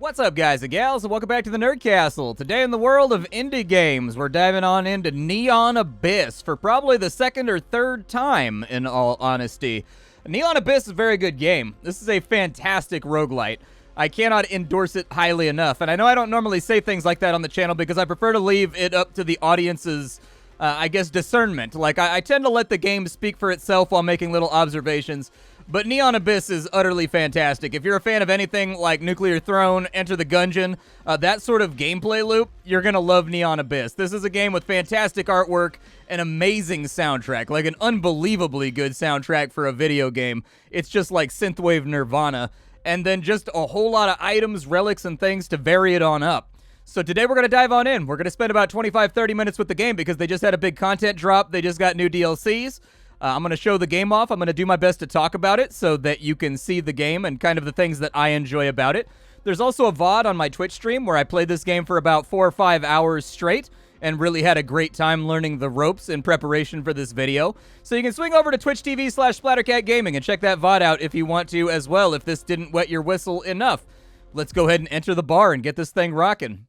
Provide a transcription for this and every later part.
What's up, guys and gals, and welcome back to the Nerd Castle. Today in the world of indie games, we're diving on into Neon Abyss for probably the second or third time, in all honesty. Neon Abyss is a very good game. This is a fantastic roguelite. I cannot endorse it highly enough, and I know I don't normally say things like that on the channel because I prefer to leave it up to the audience's, I guess, discernment. Like, I tend to let the game speak for itself while making little observations. But Neon Abyss is utterly fantastic. If you're a fan of anything like Nuclear Throne, Enter the Gungeon, that sort of gameplay loop, you're going to love Neon Abyss. This is a game with fantastic artwork, an amazing soundtrack, like an unbelievably good soundtrack for a video game. It's just like synthwave nirvana, and then just a whole lot of items, relics, and things to vary it on up. So today we're going to dive on in. We're going to spend about 25-30 minutes with the game because they just had a big content drop. They just got new DLCs. I'm going to show the game off. I'm going to do my best to talk about it so that you can see the game and kind of the things that I enjoy about it. There's also a VOD on my Twitch stream where I played this game for about 4 or 5 hours straight and really had a great time learning the ropes in preparation for this video. So you can swing over to twitch.tv/SplatterCatGaming and check that VOD out if you want to as well, if this didn't wet your whistle enough. Let's go ahead and enter the bar and get this thing rocking.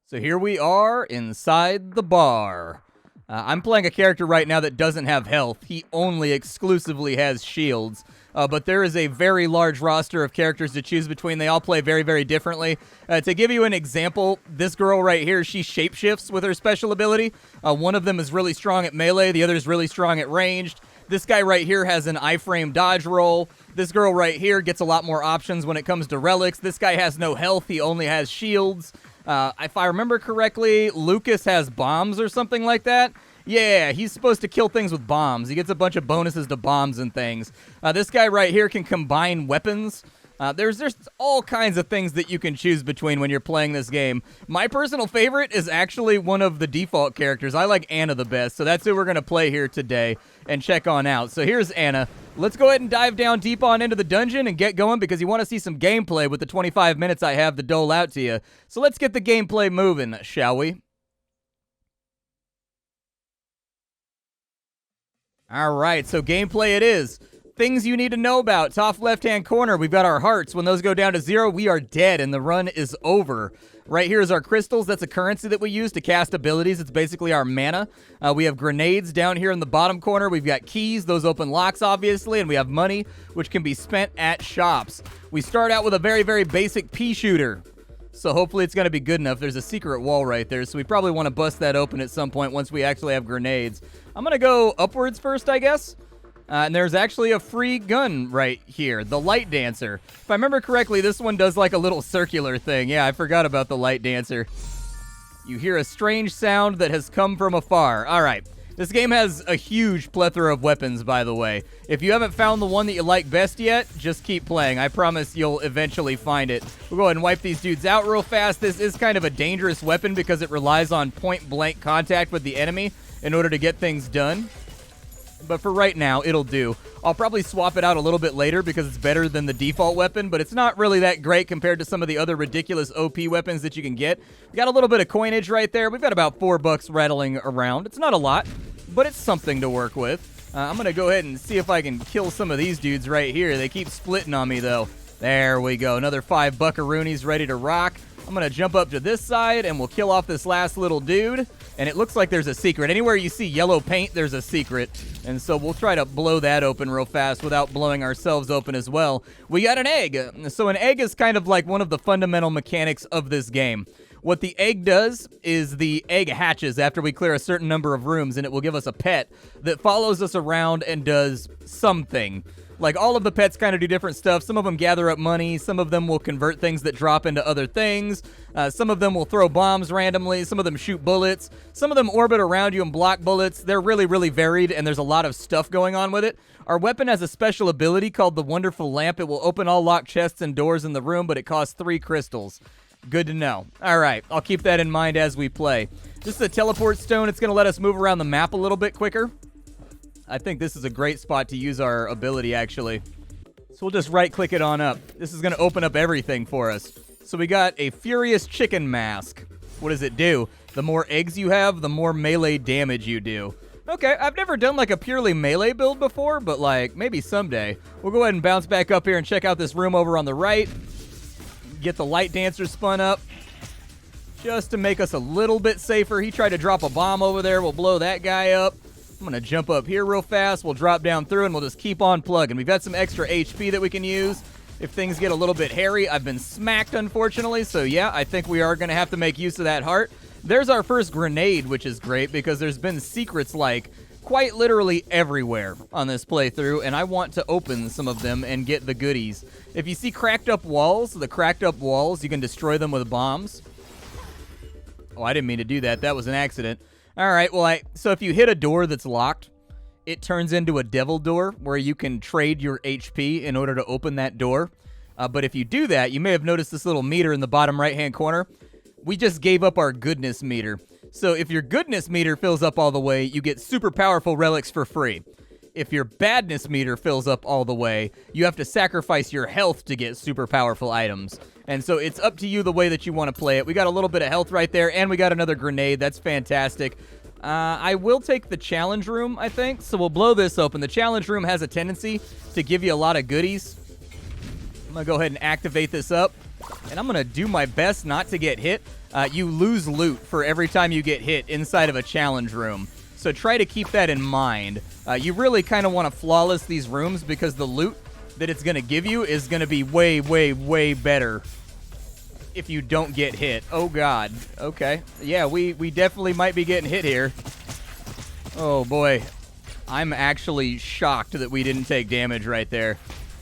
So here we are inside the bar. I'm playing a character right now that doesn't have health. He only exclusively has shields. But there is a very large roster of characters to choose between. They all play very, very differently. To give you an example, this girl right here, she shapeshifts with her special ability. One of them is really strong at melee. The other is really strong at ranged. This guy right here has an iframe dodge roll. This girl right here gets a lot more options when it comes to relics. This guy has no health. He only has shields. If I remember correctly, Lucas has bombs or something like that. Yeah, he's supposed to kill things with bombs. He gets a bunch of bonuses to bombs and things. This guy right here can combine weapons. There's all kinds of things that you can choose between when you're playing this game. My personal favorite is actually one of the default characters. I like Anna the best, so that's who we're going to play here today and check on out. So here's Anna. Let's go ahead and dive down deep on into the dungeon and get going because you want to see some gameplay with the 25 minutes I have to dole out to you. So let's get the gameplay moving, shall we? All right, so gameplay it is. Things you need to know about. Top left-hand corner, we've got our hearts. When those go down to 0, we are dead, and the run is over. Right here is our crystals. That's a currency that we use to cast abilities. It's basically our mana. We have grenades down here in the bottom corner. We've got keys. Those open locks, obviously, and we have money, which can be spent at shops. We start out with a very, very basic pea shooter. So hopefully it's going to be good enough. There's a secret wall right there, so we probably want to bust that open at some point once we actually have grenades. I'm going to go upwards first, I guess. And there's actually a free gun right here, the Light Dancer. If I remember correctly, this one does like a little circular thing. Yeah, I forgot about the Light Dancer. You hear a strange sound that has come from afar. All right. This game has a huge plethora of weapons, by the way. If you haven't found the one that you like best yet, just keep playing. I promise you'll eventually find it. We'll go ahead and wipe these dudes out real fast. This is kind of a dangerous weapon because it relies on point-blank contact with the enemy in order to get things done. But for right now, it'll do. I'll probably swap it out a little bit later because it's better than the default weapon, but it's not really that great compared to some of the other ridiculous OP weapons that you can get. We got a little bit of coinage right there. We've got about $4 rattling around. It's not a lot, but it's something to work with. I'm going to go ahead and see if I can kill some of these dudes right here. They keep splitting on me, though. There we go. Another 5 buckaroonies ready to rock. I'm going to jump up to this side, and we'll kill off this last little dude. And it looks like there's a secret. Anywhere you see yellow paint, there's a secret. And so we'll try to blow that open real fast without blowing ourselves open as well. We got an egg. So an egg is kind of like one of the fundamental mechanics of this game. What the egg does is the egg hatches after we clear a certain number of rooms, and it will give us a pet that follows us around and does something. Like, all of the pets kind of do different stuff. Some of them gather up money. Some of them will convert things that drop into other things. Some of them will throw bombs randomly. Some of them shoot bullets. Some of them orbit around you and block bullets. They're really, really varied, and there's a lot of stuff going on with it. Our weapon has a special ability called the Wonderful Lamp. It will open all locked chests and doors in the room, but it costs 3 crystals. Good to know. All right, I'll keep that in mind as we play. This is a teleport stone. It's going to let us move around the map a little bit quicker. I think this is a great spot to use our ability, actually. So we'll just right-click it on up. This is going to open up everything for us. So we got a Furious Chicken Mask. What does it do? The more eggs you have, the more melee damage you do. Okay, I've never done like a purely melee build before, but like maybe someday. We'll go ahead and bounce back up here and check out this room over on the right. get the light dancer spun up just to make us a little bit safer. He tried to drop a bomb over there. We'll blow that guy up. I'm going to jump up here real fast. We'll drop down through, and we'll just keep on plugging. We've got some extra HP that we can use if things get a little bit hairy. I've been smacked, unfortunately, so yeah, I think we are going to have to make use of that heart. There's our first grenade, which is great because there's been secrets like quite literally everywhere on this playthrough, and I want to open some of them and get the goodies. If you see cracked up walls, the cracked up walls, you can destroy them with bombs. Oh, I didn't mean to do that. That was an accident. All right, well, so if you hit a door that's locked, it turns into a devil door where you can trade your HP in order to open that door. But if you do that, you may have noticed this little meter in the bottom right-hand corner. We just gave up our goodness meter. So if your goodness meter fills up all the way, you get super powerful relics for free. If your badness meter fills up all the way, you have to sacrifice your health to get super powerful items. And so it's up to you the way that you want to play it. We got a little bit of health right there, and we got another grenade. That's fantastic. I will take the challenge room, I think. So we'll blow this open. The challenge room has a tendency to give you a lot of goodies. I'm going to go ahead and activate this up. And I'm going to do my best not to get hit. You lose loot for every time you get hit inside of a challenge room. So try to keep that in mind. You really kind of want to flawless these rooms because the loot that it's going to give you is going to be way, way, way better if you don't get hit. Oh, God. Okay. Yeah, we definitely might be getting hit here. Oh, boy. I'm actually shocked that we didn't take damage right there.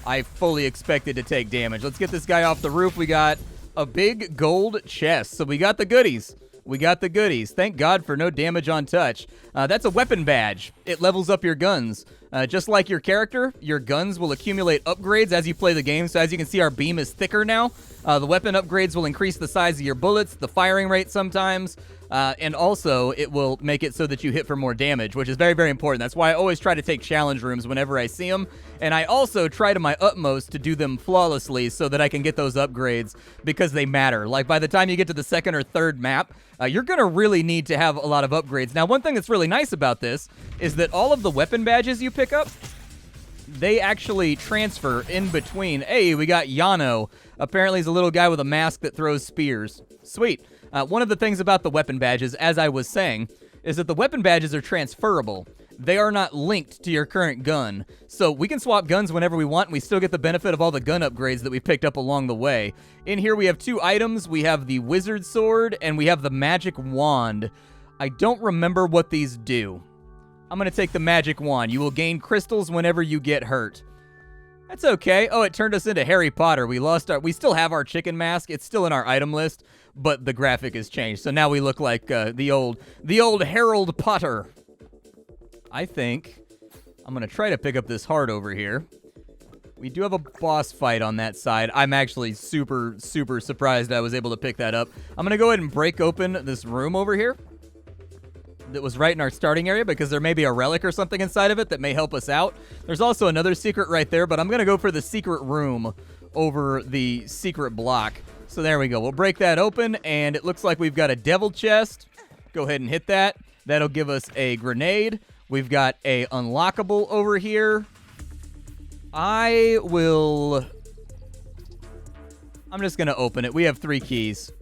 I fully expected to take damage. Let's get this guy off the roof. We got a big gold chest. So we got the goodies. We got the goodies. Thank God for no damage on touch. That's a weapon badge. It levels up your guns. Just like your character, your guns will accumulate upgrades as you play the game. So as you can see, our beam is thicker now. The weapon upgrades will increase the size of your bullets, the firing rate sometimes, and also it will make it so that you hit for more damage, which is very, very important. That's why I always try to take challenge rooms whenever I see them. And I also try to my utmost to do them flawlessly so that I can get those upgrades because they matter. Like by the time you get to the second or third map, you're going to really need to have a lot of upgrades. Now, one thing that's really nice about this is that all of the weapon badges you pick up, they actually transfer in between. Hey, we got Yano. Apparently he's a little guy with a mask that throws spears. Sweet. One of the things about the weapon badges, as I was saying, is that the weapon badges are transferable. They are not linked to your current gun. So we can swap guns whenever we want, and we still get the benefit of all the gun upgrades that we picked up along the way. In here we have two items. We have the wizard sword, and we have the magic wand. I don't remember what these do. I'm going to take the magic wand. You will gain crystals whenever you get hurt. That's okay. Oh, it turned us into Harry Potter. We still have our chicken mask. It's still in our item list, but the graphic has changed. So now we look like the old Harold Potter. I think I'm going to try to pick up this heart over here. We do have a boss fight on that side. I'm actually super, super surprised I was able to pick that up. I'm going to go ahead and break open this room over here that was right in our starting area because there may be a relic or something inside of it that may help us out. There's also another secret right there, but I'm going to go for the secret room over the secret block. So there we go. We'll break that open, and it looks like we've got a devil chest. Go ahead and hit that. That'll give us a grenade. We've got a unlockable over here. I'm just going to open it. We have 3 keys.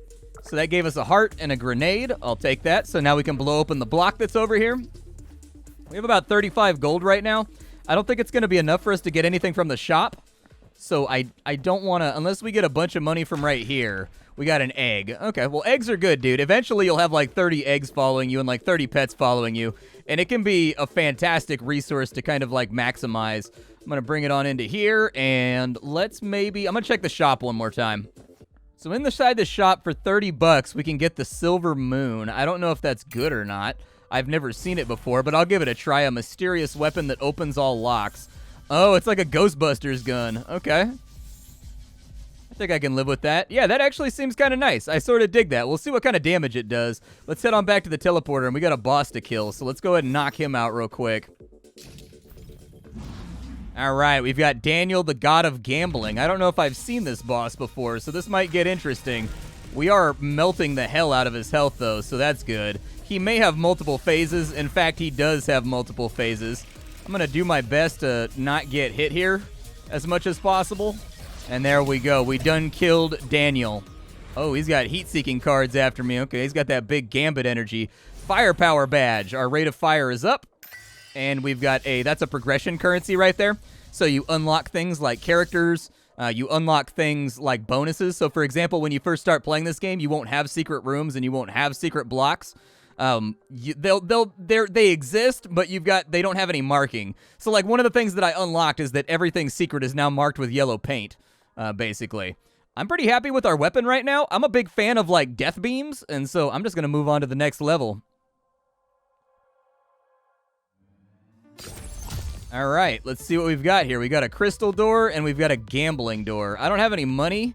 So that gave us a heart and a grenade. I'll take that. So now we can blow open the block that's over here. We have about 35 gold right now. I don't think it's going to be enough for us to get anything from the shop. So I don't want to, unless we get a bunch of money from right here. We got an egg. Okay, well, eggs are good, dude. Eventually, you'll have like 30 eggs following you and like 30 pets following you. And it can be a fantastic resource to kind of like maximize. I'm going to bring it on into here. And I'm going to check the shop one more time. So inside the shop for 30 bucks, we can get the silver moon. I don't know if that's good or not. I've never seen it before, but I'll give it a try. A mysterious weapon that opens all locks. Oh, it's like a Ghostbusters gun. Okay. I think I can live with that. Yeah, that actually seems kind of nice. I sort of dig that. We'll see what kind of damage it does. Let's head on back to the teleporter, and we got a boss to kill, so let's go ahead and knock him out real quick. All right, we've got Daniel, the god of gambling. I don't know if I've seen this boss before, so this might get interesting. We are melting the hell out of his health, though, so that's good. He may have multiple phases. In fact, he does have multiple phases. I'm going to do my best to not get hit here as much as possible. And there we go. We done killed Daniel. Oh, he's got heat-seeking cards after me. Okay, he's got that big Gambit energy. Firepower badge. Our rate of fire is up. And we've got that's a progression currency right there. So you unlock things like characters. You unlock things like bonuses. So, for example, when you first start playing this game, you won't have secret rooms and you won't have secret blocks. They exist, but they don't have any marking. So, like, one of the things that I unlocked is that everything secret is now marked with yellow paint, basically. I'm pretty happy with our weapon right now. I'm a big fan of, like, death beams, and so I'm just going to move on to the next level. All right, let's see what we've got here. We got a crystal door, and we've got a gambling door. I don't have any money,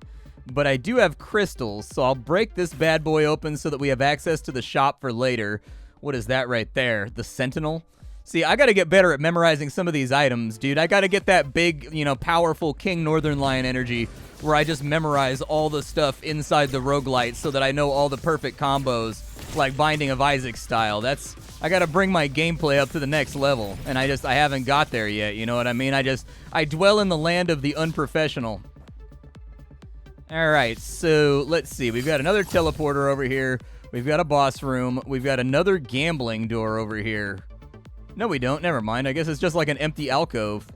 but I do have crystals, so I'll break this bad boy open so that we have access to the shop for later. What is that right there? The Sentinel? See, I got to get better at memorizing some of these items, dude. I got to get that big, powerful King Northern Lion energy where I just memorize all the stuff inside the roguelite so that I know all the perfect combos, like Binding of Isaac style. I got to bring my gameplay up to the next level, and I haven't got there yet, you know what I mean? I dwell in the land of the unprofessional. All right, so let's see. We've got another teleporter over here. We've got a boss room. We've got another gambling door over here. No, we don't. Never mind. I guess it's just like an empty alcove.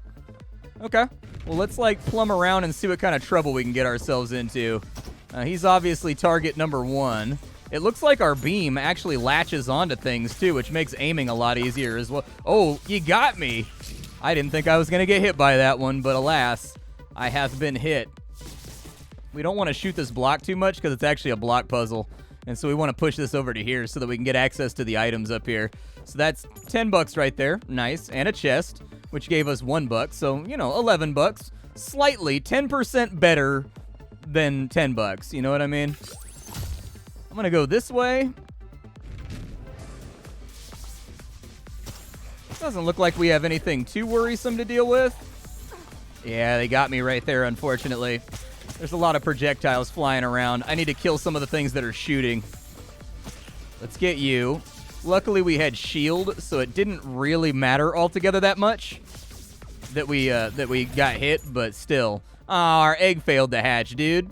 Okay. Well, let's, like, plumb around and see what kind of trouble we can get ourselves into. He's obviously target number 1. It looks like our beam actually latches onto things, too, which makes aiming a lot easier as well. Oh, you got me. I didn't think I was going to get hit by that one, but alas, I have been hit. We don't want to shoot this block too much because it's actually a block puzzle. And so we want to push this over to here so that we can get access to the items up here. So that's $10 right there. Nice. And a chest, which gave us $1. So, $11. Slightly, 10% better than $10. You know what I mean? I'm going to go this way. Doesn't look like we have anything too worrisome to deal with. Yeah, they got me right there, unfortunately. There's a lot of projectiles flying around. I need to kill some of the things that are shooting. Let's get you. Luckily, we had shield, so it didn't really matter altogether that much that we got hit, but still. Oh, our egg failed to hatch, dude.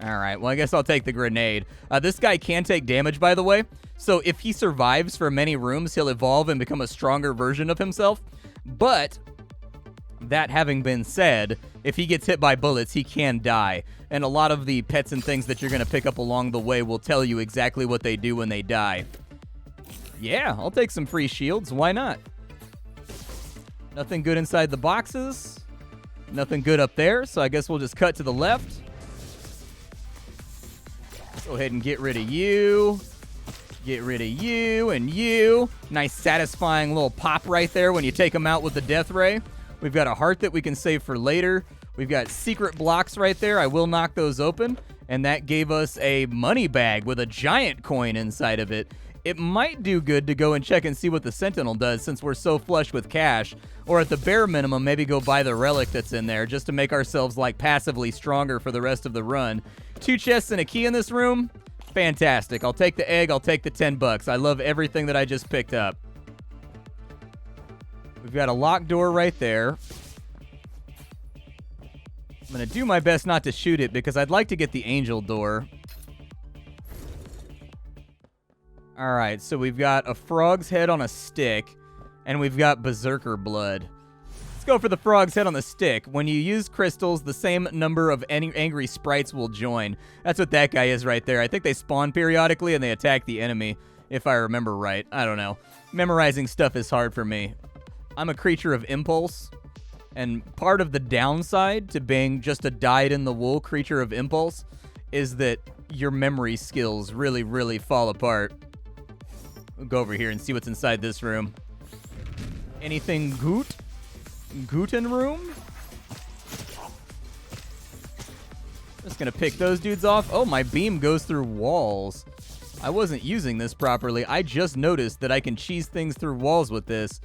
All right, well, I guess I'll take the grenade. This guy can take damage, by the way. So if he survives for many rooms, he'll evolve and become a stronger version of himself. But that having been said, if he gets hit by bullets, he can die. And a lot of the pets and things that you're going to pick up along the way will tell you exactly what they do when they die. Yeah, I'll take some free shields. Why not? Nothing good inside the boxes. Nothing good up there, so I guess we'll just cut to the left. Go ahead and get rid of you. Get rid of you and you. Nice satisfying little pop right there when you take them out with the death ray. We've got a heart that we can save for later. We've got secret blocks right there. I will knock those open. And that gave us a money bag with a giant coin inside of it. It might do good to go and check and see what the Sentinel does since we're so flush with cash. Or at the bare minimum, maybe go buy the relic that's in there just to make ourselves, like, passively stronger for the rest of the run. 2 chests and a key in this room. Fantastic. I'll take the egg. I'll take the $10. I love everything that I just picked up. We've got a locked door right there. I'm going to do my best not to shoot it because I'd like to get the angel door. All right, so we've got a frog's head on a stick, and we've got berserker blood. Let's go for the frog's head on the stick. When you use crystals, the same number of angry sprites will join. That's what that guy is right there. I think they spawn periodically, and they attack the enemy, if I remember right. I don't know. Memorizing stuff is hard for me. I'm a creature of impulse, and part of the downside to being just a dyed-in-the-wool creature of impulse is that your memory skills really, really fall apart. We'll go over here and see what's inside this room. Anything Guten room? Just gonna pick those dudes off. Oh, my beam goes through walls. I wasn't using this properly. I just noticed that I can cheese things through walls with this.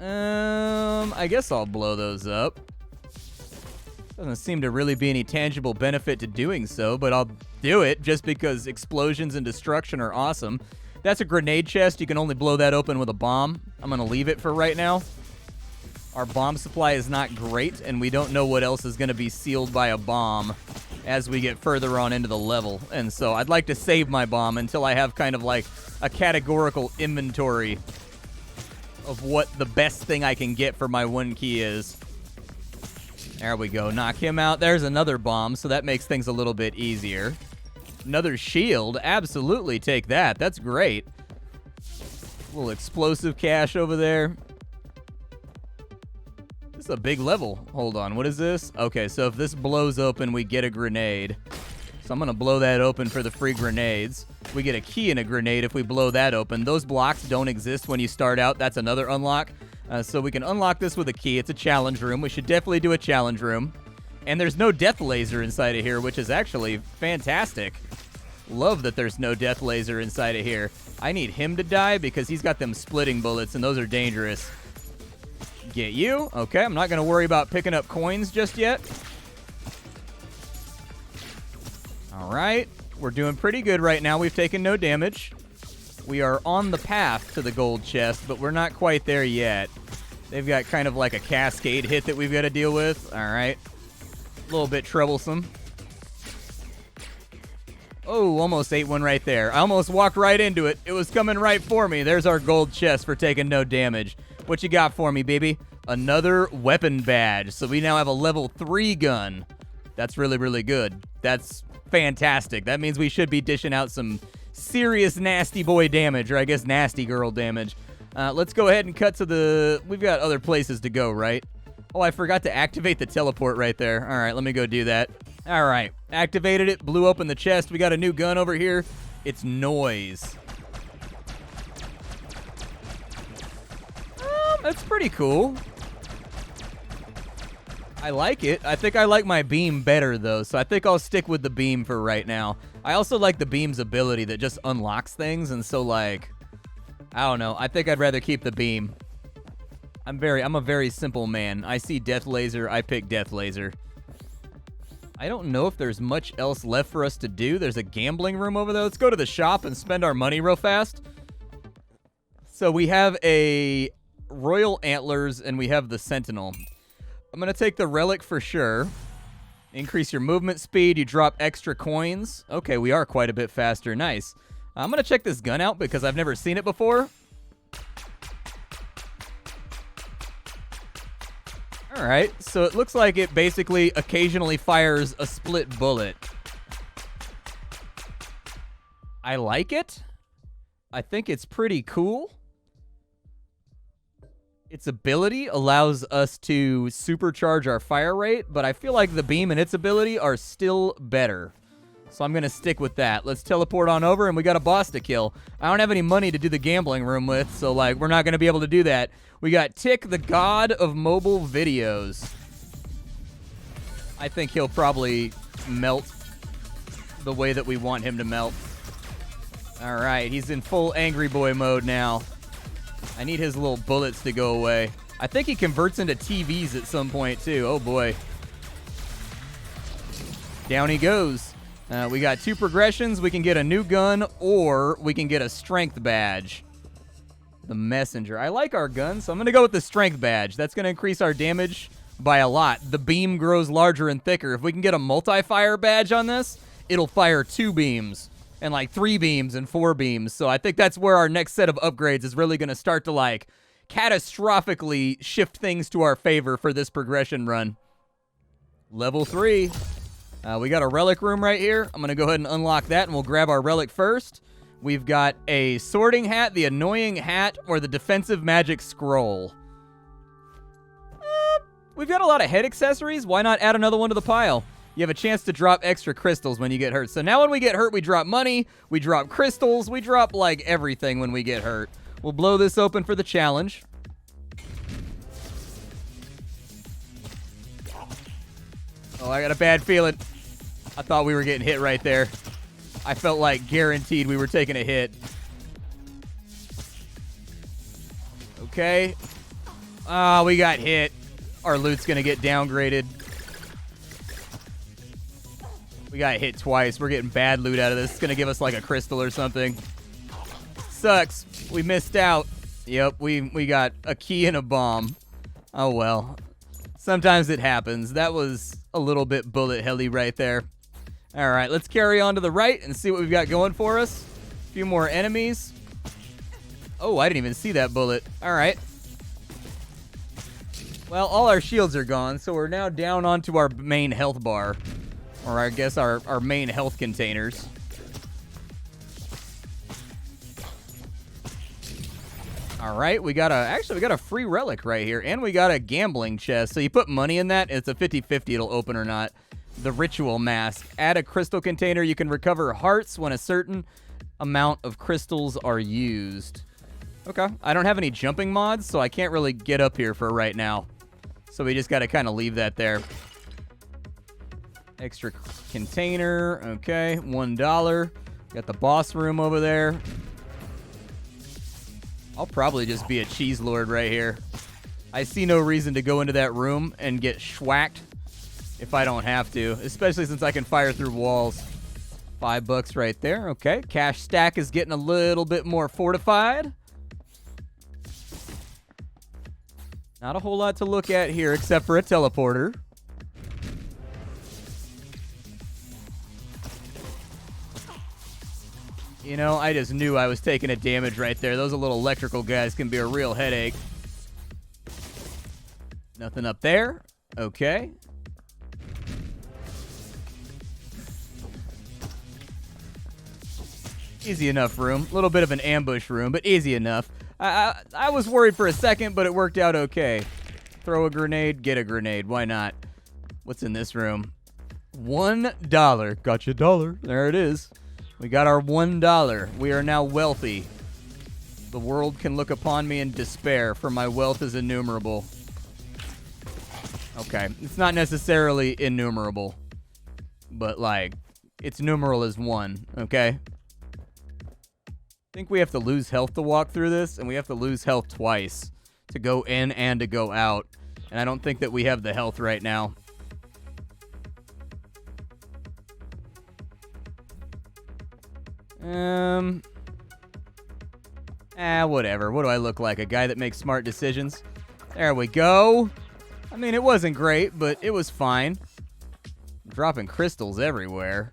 I guess I'll blow those up. Doesn't seem to really be any tangible benefit to doing so, but I'll do it just because explosions and destruction are awesome. That's a grenade chest. You can only blow that open with a bomb. I'm going to leave it for right now. Our bomb supply is not great, and we don't know what else is going to be sealed by a bomb as we get further on into the level. And so I'd like to save my bomb until I have kind of like a categorical inventory of what the best thing I can get for my 1 key is. There we go. Knock him out. There's another bomb, so that makes things a little bit easier. Another shield. Absolutely take that. That's great. A little explosive cache over there. This is a big level. Hold on. What is this? Okay, so if this blows open, we get a grenade. So I'm going to blow that open for the free grenades. We get a key and a grenade if we blow that open. Those blocks don't exist when you start out. That's another unlock. So we can unlock this with a key. It's a challenge room. We should definitely do a challenge room. And there's no death laser inside of here, which is actually fantastic. Love that there's no death laser inside of here. I need him to die because he's got them splitting bullets, and those are dangerous. Get you. Okay, I'm not going to worry about picking up coins just yet. All right. We're doing pretty good right now. We've taken no damage. We are on the path to the gold chest, but we're not quite there yet. They've got kind of like a cascade hit that we've got to deal with. All right. A little bit troublesome. Oh, almost ate one right there. I almost walked right into it. It was coming right for me. There's our gold chest for taking no damage. What you got for me, baby? Another weapon badge. So we now have a level 3 gun. That's really, really good. That's fantastic. That means we should be dishing out some serious nasty boy damage, or I guess nasty girl damage. Let's go ahead and cut to the... We've got other places to go, right? Oh, I forgot to activate the teleport right there. All right, let me go do that. All right, activated it, blew open the chest. We got a new gun over here. It's noise. That's pretty cool. I like it. I think I like my beam better, though, so I think I'll stick with the beam for right now. I also like the beam's ability that just unlocks things, and so, like, I don't know. I think I'd rather keep the beam. I'm a very simple man. I see Death Laser, I pick Death Laser. I don't know if there's much else left for us to do. There's a gambling room over there. Let's go to the shop and spend our money real fast. So we have a Royal Antlers, and we have the Sentinel. I'm going to take the Relic for sure. Increase your movement speed. You drop extra coins. Okay, we are quite a bit faster. Nice. I'm going to check this gun out because I've never seen it before. All right, so it looks like it basically occasionally fires a split bullet. I like it. I think it's pretty cool. Its ability allows us to supercharge our fire rate, but I feel like the beam and its ability are still better. So I'm going to stick with that. Let's teleport on over, and we got a boss to kill. I don't have any money to do the gambling room with, so, like, we're not going to be able to do that. We got Tick, the god of mobile videos. I think he'll probably melt the way that we want him to melt. All right, he's in full angry boy mode now. I need his little bullets to go away. I think he converts into TVs at some point, too. Oh, boy. Down he goes. We got 2 progressions. We can get a new gun, or we can get a strength badge. The messenger. I like our gun, so I'm going to go with the strength badge. That's going to increase our damage by a lot. The beam grows larger and thicker. If we can get a multi-fire badge on this, it'll fire 2 beams, and like 3 beams and 4 beams. So I think that's where our next set of upgrades is really going to start to, like, catastrophically shift things to our favor for this progression run. Level 3. We got a relic room right here. I'm going to go ahead and unlock that, and we'll grab our relic first. We've got a sorting hat, the annoying hat, or the defensive magic scroll. We've got a lot of head accessories. Why not add another one to the pile? You have a chance to drop extra crystals when you get hurt. So now when we get hurt, we drop money, we drop crystals, we drop, like, everything when we get hurt. We'll blow this open for the challenge. Oh, I got a bad feeling. I thought we were getting hit right there. I felt like guaranteed we were taking a hit. Okay. Ah, we got hit. Our loot's going to get downgraded. We got hit twice. We're getting bad loot out of this. It's going to give us like a crystal or something. Sucks. We missed out. Yep, we got a key and a bomb. Oh, well. Sometimes it happens. That was a little bit bullet helly right there. All right, let's carry on to the right and see what we've got going for us. A few more enemies. Oh, I didn't even see that bullet. All right. Well, all our shields are gone, so we're now down onto our main health bar. Or I guess our main health containers. All right, we got a free relic right here, and we got a gambling chest. So you put money in that, it's a 50-50 it'll open or not. The ritual mask. Add a crystal container. You can recover hearts when a certain amount of crystals are used. Okay, I don't have any jumping mods, so I can't really get up here for right now. So we just got to kind of leave that there. Extra container. Okay, $1. Got the boss room over there. I'll probably just be a cheese lord right here. I see no reason to go into that room and get schwacked if I don't have to, especially since I can fire through walls. $5 right there. Okay, cash stack is getting a little bit more fortified. Not a whole lot to look at here except for a teleporter. You know, I just knew I was taking a damage right there. Those little electrical guys can be a real headache. Nothing up there. Okay. Easy enough room. A little bit of an ambush room, but easy enough. I was worried for a second, but it worked out okay. Throw a grenade, get a grenade. Why not? What's in this room? $1. Got you $1. There it is. We got our $1. We are now wealthy. The world can look upon me in despair, for my wealth is innumerable. Okay, it's not necessarily innumerable, but like, its numeral is 1, okay? I think we have to lose health to walk through this, and we have to lose health twice to go in and to go out. And I don't think that we have the health right now. Whatever. What do I look like? A guy that makes smart decisions? There we go. I mean, it wasn't great, but it was fine. Dropping crystals everywhere.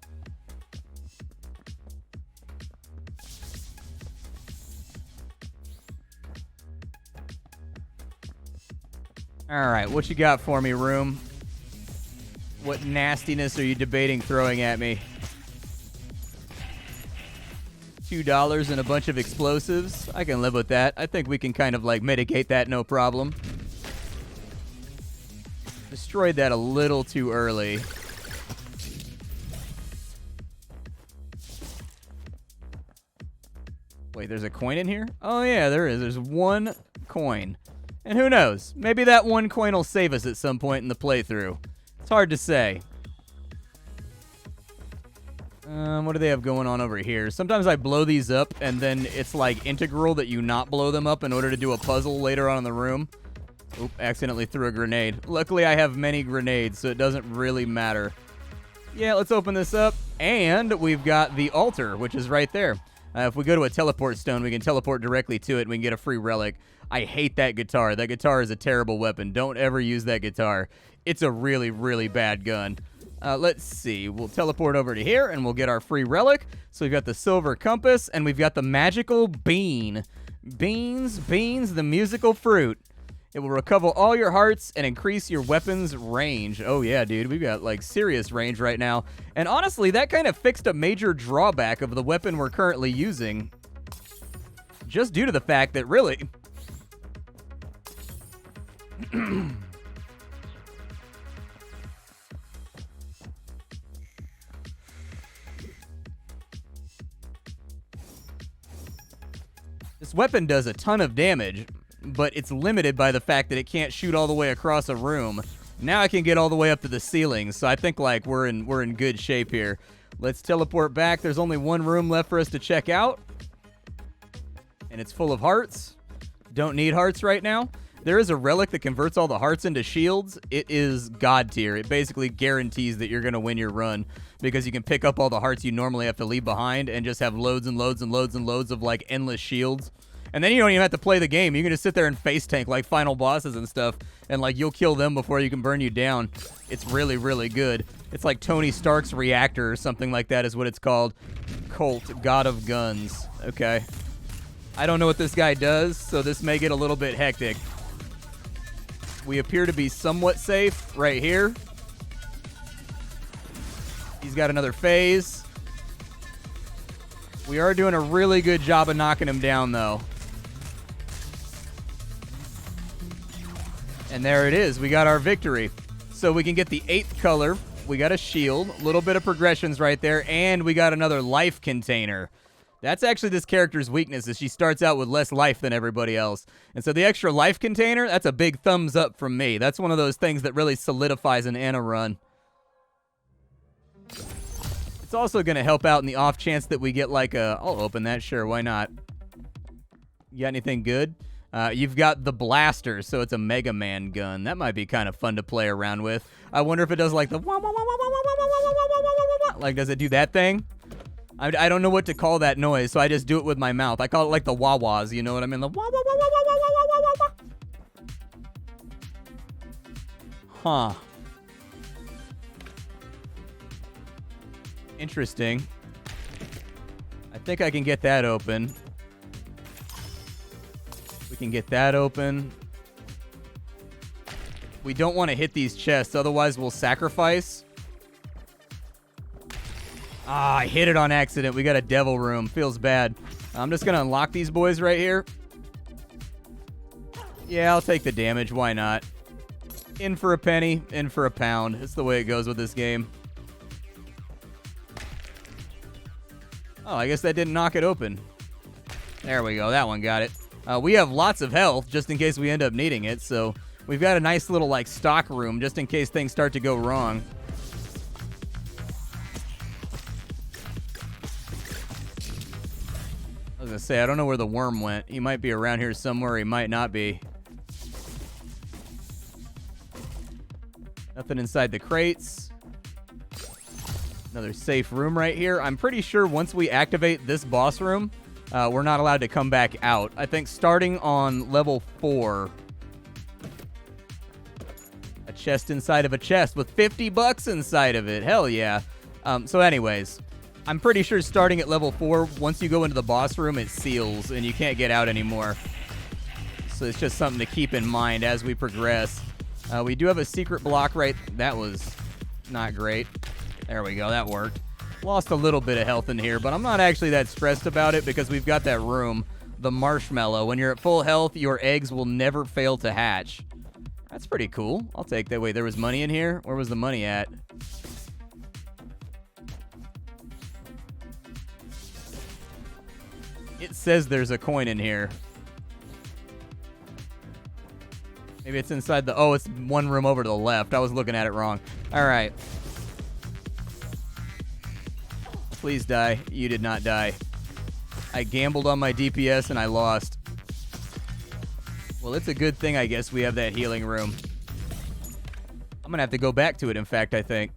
Alright, what you got for me, room? What nastiness are you debating throwing at me? $2 and a bunch of explosives. I can live with that. I think we can kind of like mitigate that, no problem. Destroyed that a little too early. Wait, there's a coin in here? Oh yeah, there is. There's 1 coin. And who knows? Maybe that 1 coin will save us at some point in the playthrough. It's hard to say. What do they have going on over here? Sometimes I blow these up, and then it's like integral that you not blow them up in order to do a puzzle later on in the room. Oop, accidentally threw a grenade. Luckily, I have many grenades, so it doesn't really matter. Yeah, let's open this up. And we've got the altar, which is right there. If we go to a teleport stone, we can teleport directly to it, and we can get a free relic. I hate that guitar. That guitar is a terrible weapon. Don't ever use that guitar. It's a really, really bad gun. Let's see. We'll teleport over to here, and we'll get our free relic. So we've got the silver compass, and we've got the magical bean. Beans, the musical fruit. It will recover all your hearts and increase your weapon's range. Oh, yeah, dude. We've got, like, serious range right now. And honestly, that kind of fixed a major drawback of the weapon we're currently using. Just due to the fact that, really... This weapon does a ton of damage, but it's limited by the fact that it can't shoot all the way across a room. Now I can get all the way up to the ceiling, so I think like we're in good shape here. Let's teleport back. There's only 1 room left for us to check out, and it's full of hearts. Don't need hearts right now. There is a relic that converts all the hearts into shields. It is god tier. It basically guarantees that you're going to win your run because you can pick up all the hearts you normally have to leave behind and just have loads and loads and loads and loads of like endless shields. And then you don't even have to play the game. You can just sit there and face tank like final bosses and stuff, and like you'll kill them before you can burn you down. It's really, really good. It's like Tony Stark's reactor or something like that is what it's called. Colt, God of Guns. Okay. I don't know what this guy does, so this may get a little bit hectic. We appear to be somewhat safe right here. He's got another phase. We are doing a really good job of knocking him down, though. And there it is. We got our victory. So we can get the 8th color. We got a shield. A little bit of progressions right there. And we got another life container. That's actually this character's weakness, is she starts out with less life than everybody else. And so the extra life container, that's a big thumbs up from me. That's one of those things that really solidifies an Anna run. It's also going to help out in the off chance that we get like a... I'll open that, sure, why not? You got anything good? You've got the blaster, so it's a Mega Man gun. That might be kind of fun to play around with. I wonder if it does like the... Like, does it do that thing? I don't know what to call that noise, so I just do it with my mouth. I call it like the wah-wahs, you know what I mean? The wah-wah-wah-wah-wah-wah-wah-wah-wah. Huh. Interesting. I think I can get that open. We can get that open. We don't want to hit these chests, otherwise we'll sacrifice. Ah, I hit it on accident. We got a devil room. Feels bad. I'm just going to unlock these boys right here. Yeah, I'll take the damage. Why not? In for a penny, in for a pound. It's the way it goes with this game. Oh, I guess that didn't knock it open. There we go. That one got it. We have lots of health just in case we end up needing it. So we've got a nice little like stock room just in case things start to go wrong. I was going to say, I don't know where the worm went. He might be around here somewhere. He might not be. Nothing inside the crates. Another safe room right here. I'm pretty sure once we activate this boss room, we're not allowed to come back out. I think starting on level 4. A chest inside of a chest with $50 inside of it. Hell yeah. So anyways, I'm pretty sure starting at level 4, once you go into the boss room, it seals and you can't get out anymore. So it's just something to keep in mind as we progress. We do have a secret block right... That was not great. There we go. That worked. Lost a little bit of health in here, but I'm not actually that stressed about it because we've got that room, the marshmallow. When you're at full health, your eggs will never fail to hatch. That's pretty cool. I'll take that. Wait, there was money in here? Where was the money at? It says there's a coin in here. Maybe it's inside the... Oh, it's one room over to the left. I was looking at it wrong. All right. Please die. You did not die. I gambled on my DPS and I lost. Well, it's a good thing, I guess, we have that healing room. I'm going to have to go back to it, in fact, I think.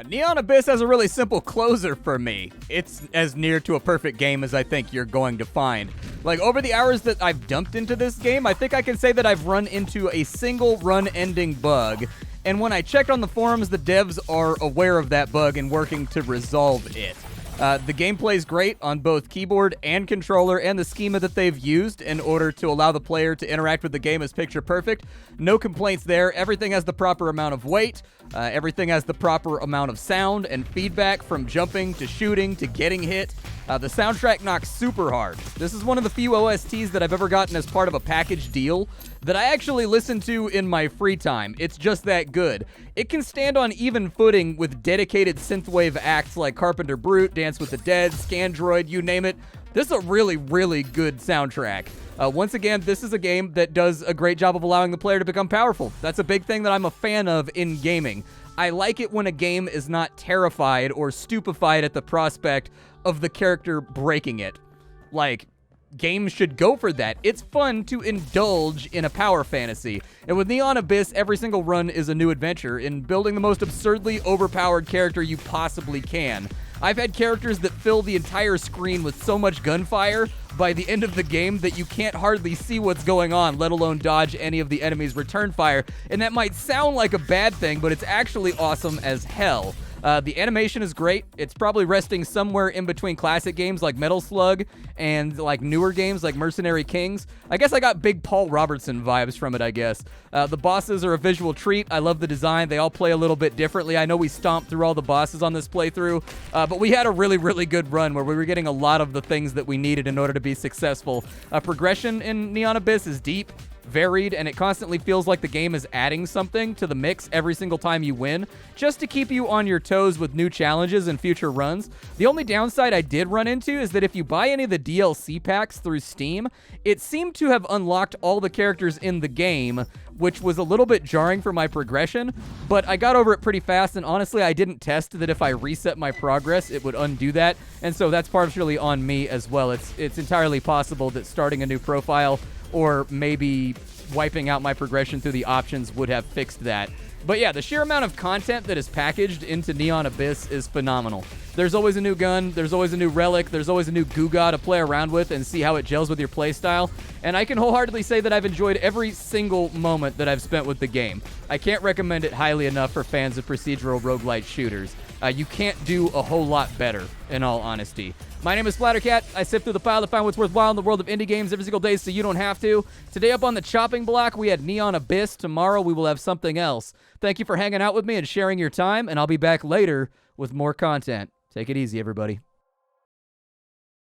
Neon Abyss has a really simple closer for me. It's as near to a perfect game as I think you're going to find. Like, over the hours that I've dumped into this game, I think I can say that I've run into a single run-ending bug. And when I checked on the forums, the devs are aware of that bug and working to resolve it. The gameplay is great on both keyboard and controller, and the schema that they've used in order to allow the player to interact with the game is picture perfect. No complaints there. Everything has the proper amount of weight. Everything has the proper amount of sound and feedback, from jumping to shooting to getting hit. The soundtrack knocks super hard. This is one of the few OSTs that I've ever gotten as part of a package deal that I actually listen to in my free time. It's just that good. It can stand on even footing with dedicated synthwave acts like Carpenter Brute, Dance with the Dead, Scandroid, you name it. This is a really, really good soundtrack. Once again, this is a game that does a great job of allowing the player to become powerful. That's a big thing that I'm a fan of in gaming. I like it when a game is not terrified or stupefied at the prospect of the character breaking it. Like, games should go for that. It's fun to indulge in a power fantasy. And with Neon Abyss, every single run is a new adventure in building the most absurdly overpowered character you possibly can. I've had characters that fill the entire screen with so much gunfire by the end of the game that you can't hardly see what's going on, let alone dodge any of the enemy's return fire. And that might sound like a bad thing, but it's actually awesome as hell. The animation is great. It's probably resting somewhere in between classic games like Metal Slug and like newer games like Mercenary Kings. I guess I got big Paul Robertson vibes from it, I guess. The bosses are a visual treat. I love the design. They all play a little bit differently. I know we stomped through all the bosses on this playthrough, but we had a really, really good run where we were getting a lot of the things that we needed in order to be successful. Progression in Neon Abyss is deep, varied, and it constantly feels like the game is adding something to the mix every single time you win, just to keep you on your toes with new challenges and future runs. The only downside I did run into is that if you buy any of the DLC packs through Steam, it seemed to have unlocked all the characters in the game, which was a little bit jarring for my progression, but I got over it pretty fast, and honestly, I didn't test that if I reset my progress, it would undo that, and so that's partially on me as well. It's entirely possible that starting a new profile or maybe wiping out my progression through the options would have fixed that. But yeah, the sheer amount of content that is packaged into Neon Abyss is phenomenal. There's always a new gun, there's always a new relic, there's always a new Guga to play around with and see how it gels with your playstyle, and I can wholeheartedly say that I've enjoyed every single moment that I've spent with the game. I can't recommend it highly enough for fans of procedural roguelite shooters. You can't do a whole lot better, in all honesty. My name is Splattercat. I sift through the pile to find what's worthwhile in the world of indie games every single day so you don't have to. Today up on the chopping block, we had Neon Abyss. Tomorrow we will have something else. Thank you for hanging out with me and sharing your time, and I'll be back later with more content. Take it easy, everybody.